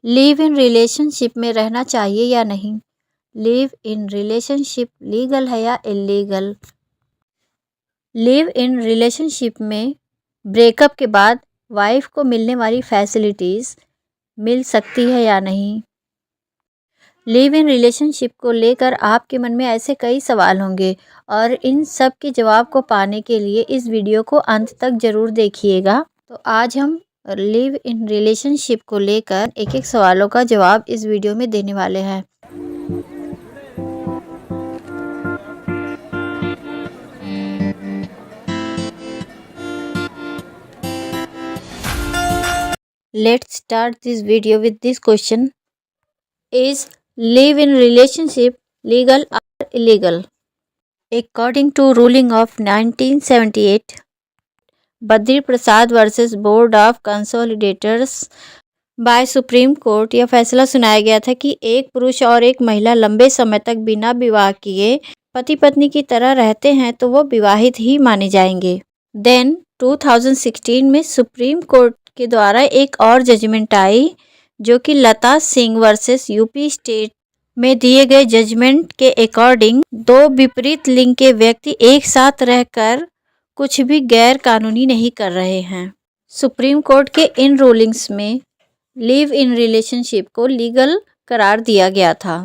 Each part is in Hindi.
लिव इन रिलेशनशिप में रहना चाहिए या नहीं? लिव इन रिलेशनशिप लीगल है या इलीगल? लिव इन रिलेशनशिप में ब्रेकअप के बाद वाइफ को मिलने वाली फैसिलिटीज़ मिल सकती है या नहीं? लिव इन रिलेशनशिप को लेकर आपके मन में ऐसे कई सवाल होंगे और इन सब के जवाब को पाने के लिए इस वीडियो को अंत तक ज़रूर देखिएगा। तो आज हम लिव इन रिलेशनशिप को लेकर एक एक सवालों का जवाब इस वीडियो में देने वाले हैं। Let's start this video with this question. Is live in relationship legal or illegal? According to ruling of 1978, Badri Prasad versus board of consolidators by supreme court, यह फैसला सुनाया गया था कि एक पुरुष और एक महिला लंबे समय तक बिना विवाह किए पति पत्नी की तरह रहते हैं तो वो विवाहित ही माने जाएंगे। देन 2016 में सुप्रीम कोर्ट के द्वारा एक और जजमेंट आई जो कि लता सिंह वर्सेस यूपी स्टेट में दिए गए जजमेंट के अकॉर्डिंग दो विपरीत लिंग के व्यक्ति एक साथ रहकर कुछ भी गैर कानूनी नहीं कर रहे हैं। सुप्रीम कोर्ट के इन रूलिंग्स में लिव इन रिलेशनशिप को लीगल करार दिया गया था।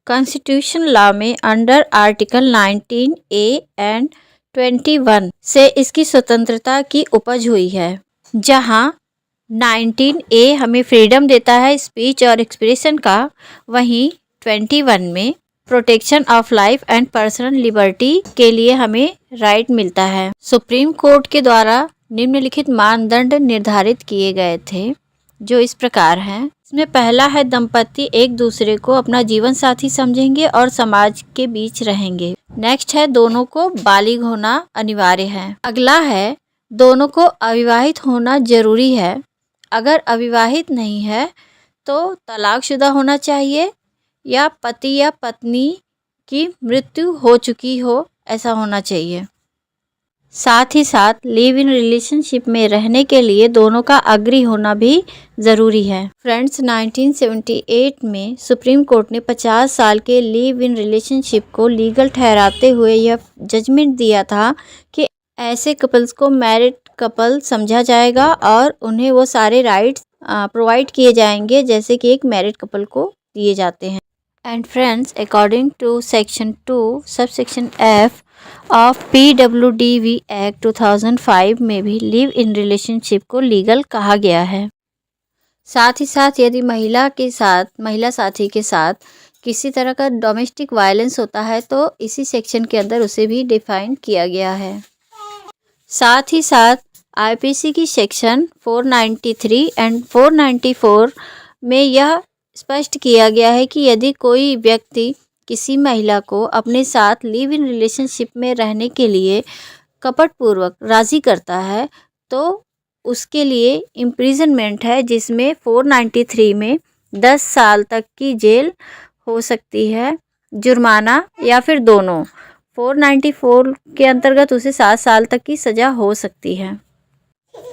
कॉन्स्टिट्यूशन लॉ में अंडर आर्टिकल 19A एंड 21 से इसकी स्वतंत्रता की उपज हुई है। जहां 19A हमें फ्रीडम देता है स्पीच और एक्सप्रेशन का, वहीं 21 में protection of life and personal liberty के लिए हमें राइट मिलता है। सुप्रीम कोर्ट के द्वारा निम्नलिखित मानदंड निर्धारित किए गए थे जो इस प्रकार हैं। इसमें पहला है दंपति एक दूसरे को अपना जीवन साथी समझेंगे और समाज के बीच रहेंगे। नेक्स्ट है दोनों को बालिग होना अनिवार्य है। अगला है दोनों को अविवाहित होना जरूरी है। अगर अविवाहित नहीं है तो तलाकशुदा होना चाहिए या पति या पत्नी की मृत्यु हो चुकी हो, ऐसा होना चाहिए। साथ ही साथ लिव इन रिलेशनशिप में रहने के लिए दोनों का अग्री होना भी ज़रूरी है। फ्रेंड्स, 1978 में सुप्रीम कोर्ट ने 50 साल के लिव इन रिलेशनशिप को लीगल ठहराते हुए यह जजमेंट दिया था कि ऐसे कपल्स को मैरिड कपल समझा जाएगा और उन्हें वो सारे राइट्स प्रोवाइड किए जाएंगे जैसे कि एक मैरिड कपल को दिए जाते हैं। And friends, according to section 2 subsection F of PWDV act 2005 में भी लिव इन रिलेशनशिप को लीगल कहा गया है। साथ ही साथ यदि महिला साथी के साथ किसी तरह का डोमेस्टिक वायलेंस होता है तो इसी सेक्शन के अंदर उसे भी डिफाइन किया गया है। साथ ही साथ IPC की सेक्शन 493 एंड 494 में यह स्पष्ट किया गया है कि यदि कोई व्यक्ति किसी महिला को अपने साथ लिव इन रिलेशनशिप में रहने के लिए कपटपूर्वक राज़ी करता है तो उसके लिए इम्प्रिजनमेंट है, जिसमें 493 में 10 साल तक की जेल हो सकती है, जुर्माना या फिर दोनों। 494 के अंतर्गत उसे 7 साल तक की सज़ा हो सकती है।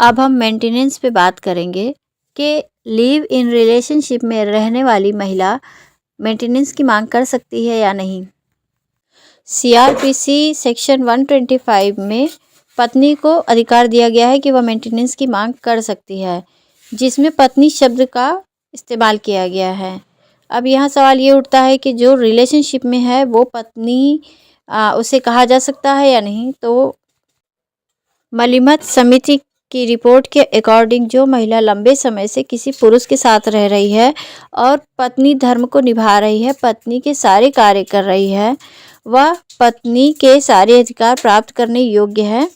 अब हम मेंटेनेंस पे बात करेंगे कि लिव इन रिलेशनशिप में रहने वाली महिला मेंटेनेंस की मांग कर सकती है या नहीं। CRPC सेक्शन 125 में पत्नी को अधिकार दिया गया है कि वह मेंटेनेंस की मांग कर सकती है, जिसमें पत्नी शब्द का इस्तेमाल किया गया है। अब यहाँ सवाल ये उठता है कि जो रिलेशनशिप में है वो पत्नी उसे कहा जा सकता है या नहीं। तो मलिमत समिति की रिपोर्ट के अकॉर्डिंग जो महिला लंबे समय से किसी पुरुष के साथ रह रही है और पत्नी धर्म को निभा रही है, पत्नी के सारे कार्य कर रही है, वह पत्नी के सारे अधिकार प्राप्त करने योग्य है,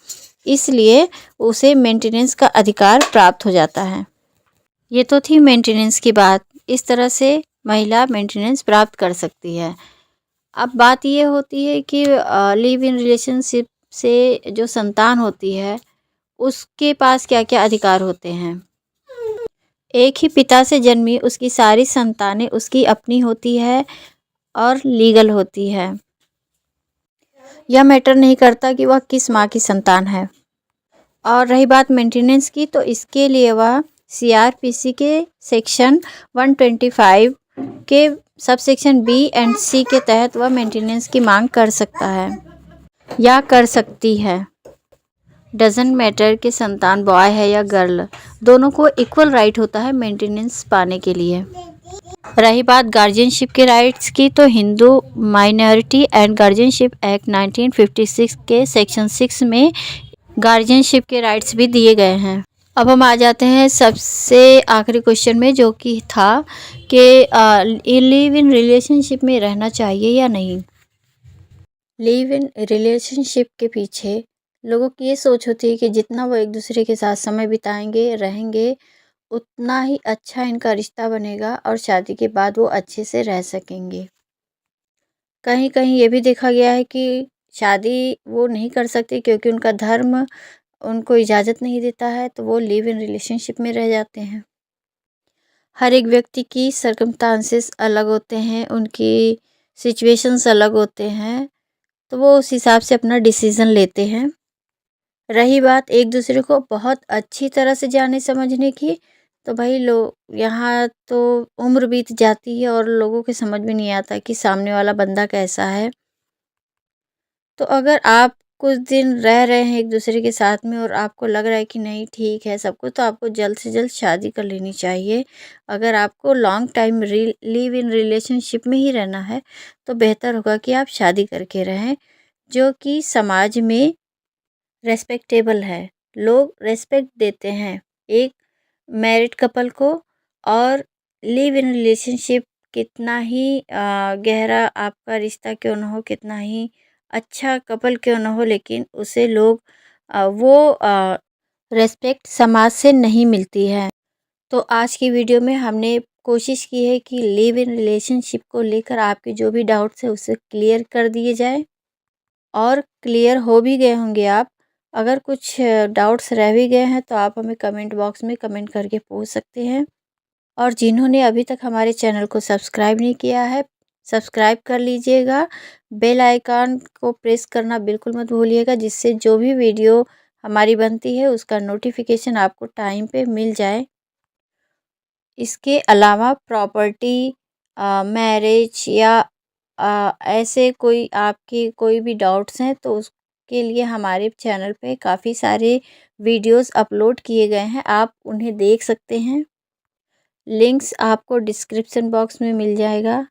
इसलिए उसे मेंटेनेंस का अधिकार प्राप्त हो जाता है। ये तो थी मेंटेनेंस की बात। इस तरह से महिला मेंटेनेंस प्राप्त कर सकती है। अब बात ये होती है कि लिव इन रिलेशनशिप से जो संतान होती है उसके पास क्या क्या अधिकार होते हैं। एक ही पिता से जन्मी उसकी सारी संतानें उसकी अपनी होती है और लीगल होती है। यह मैटर नहीं करता कि वह किस माँ की संतान है। और रही बात मेंटेनेंस की, तो इसके लिए वह CRPC के सेक्शन 125 के sub section B and C के तहत वह मेंटेनेंस की मांग कर सकता है या कर सकती है। डजंट मैटर कि संतान बॉय है या गर्ल, दोनों को इक्वल राइट होता है मेंटेनेंस पाने के लिए। रही बात गार्जियनशिप के राइट्स की, तो Hindu minority and guardianship act 1956 के सेक्शन 6 में गार्जियनशिप के राइट्स भी दिए गए हैं। अब हम आ जाते हैं सबसे आखिरी क्वेश्चन में, जो कि था कि लिव इन रिलेशनशिप में रहना चाहिए या नहीं। लिव इन रिलेशनशिप के पीछे लोगों की ये सोच होती है कि जितना वो एक दूसरे के साथ समय बिताएंगे रहेंगे उतना ही अच्छा इनका रिश्ता बनेगा और शादी के बाद वो अच्छे से रह सकेंगे। कहीं कहीं ये भी देखा गया है कि शादी वो नहीं कर सकते क्योंकि उनका धर्म उनको इजाज़त नहीं देता है, तो वो लिव इन रिलेशनशिप में रह जाते हैं। हर एक व्यक्ति की सर्कमस्टांसेस अलग होते हैं, उनकी सिचुएशंस अलग होते हैं, तो वो उस हिसाब से अपना डिसीज़न लेते हैं। रही बात एक दूसरे को बहुत अच्छी तरह से जाने समझने की, तो भाई यहाँ तो उम्र बीत जाती है और लोगों के समझ में नहीं आता कि सामने वाला बंदा कैसा है। तो अगर आप कुछ दिन रह रहे हैं एक दूसरे के साथ में और आपको लग रहा है कि नहीं ठीक है सब कुछ, तो आपको जल्द से जल्द शादी कर लेनी चाहिए। अगर आपको long time live in relationship में ही रहना है तो बेहतर होगा कि आप शादी करके रहें, जो कि समाज में रेस्पेक्टेबल है। लोग रेस्पेक्ट देते हैं एक मैरिड कपल को। और लिव इन रिलेशनशिप कितना ही गहरा आपका रिश्ता क्यों ना हो, कितना ही अच्छा कपल क्यों ना हो, लेकिन उसे लोग वो रेस्पेक्ट समाज से नहीं मिलती है। तो आज की वीडियो में हमने कोशिश की है कि लिव इन रिलेशनशिप को लेकर आपके जो भी डाउट्स है उसे क्लियर कर दिए जाए, और क्लियर हो भी गए होंगे आप। अगर कुछ डाउट्स रह भी गए हैं तो आप हमें कमेंट बॉक्स में कमेंट करके पूछ सकते हैं। और जिन्होंने अभी तक हमारे चैनल को सब्सक्राइब नहीं किया है, सब्सक्राइब कर लीजिएगा। बेल आइकन को प्रेस करना बिल्कुल मत भूलिएगा, जिससे जो भी वीडियो हमारी बनती है उसका नोटिफिकेशन आपको टाइम पे मिल जाए। इसके अलावा प्रॉपर्टी, मैरिज या ऐसे कोई आपके कोई भी डाउट्स हैं तो उसके लिए हमारे चैनल पे काफ़ी सारे वीडियोस अपलोड किए गए हैं, आप उन्हें देख सकते हैं। लिंक्स आपको डिस्क्रिप्शन बॉक्स में मिल जाएगा।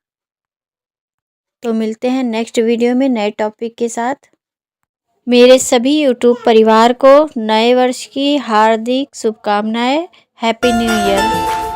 तो मिलते हैं नेक्स्ट वीडियो में नए टॉपिक के साथ। मेरे सभी यूट्यूब परिवार को नए वर्ष की हार्दिक शुभकामनाएं। Happy new year.